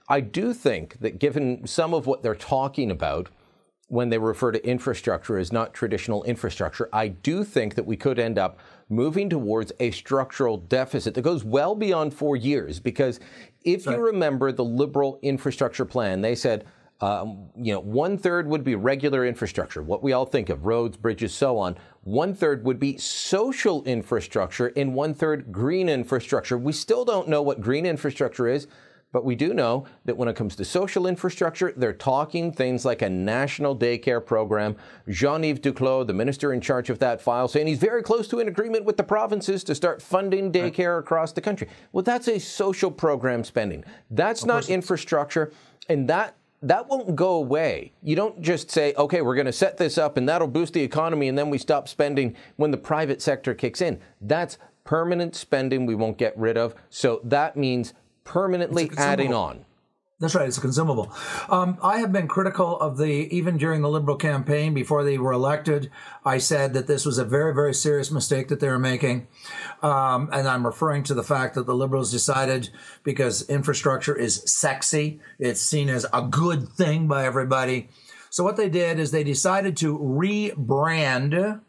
I do think that given some of what they're talking about when they refer to infrastructure as not traditional infrastructure, I do think that we could end up moving towards a structural deficit that goes well beyond 4 years. Because if you remember the Liberal infrastructure plan, they said, 1/3 would be regular infrastructure, what we all think of, roads, bridges, so on. 1/3 would be social infrastructure and 1/3 green infrastructure. We still don't know what green infrastructure is, but we do know that when it comes to social infrastructure, they're talking things like a national daycare program. Jean-Yves Duclos, the minister in charge of that file, saying he's very close to an agreement with the provinces to start funding daycare across the country. Well, that's a social program spending. That's not infrastructure, and that won't go away. You don't just say, okay, we're going to set this up and that'll boost the economy and then we stop spending when the private sector kicks in. That's permanent spending we won't get rid of. So that means permanently adding on. That's right. It's a consumable. I have been critical of even during the Liberal campaign before they were elected. I said that this was a very, very serious mistake that they were making. And I'm referring to the fact that the Liberals decided, because infrastructure is sexy, it's seen as a good thing by everybody. So what they did is they decided to rebrand,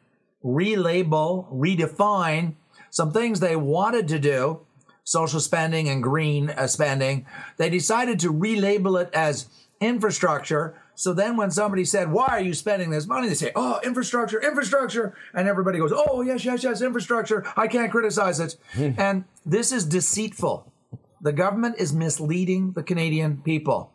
relabel, redefine some things they wanted to do, social spending and green spending. They decided to relabel it as infrastructure. So then when somebody said, why are you spending this money? They say, oh, infrastructure, infrastructure. And everybody goes, oh, yes, yes, yes, infrastructure. I can't criticize it. And this is deceitful. The government is misleading the Canadian people.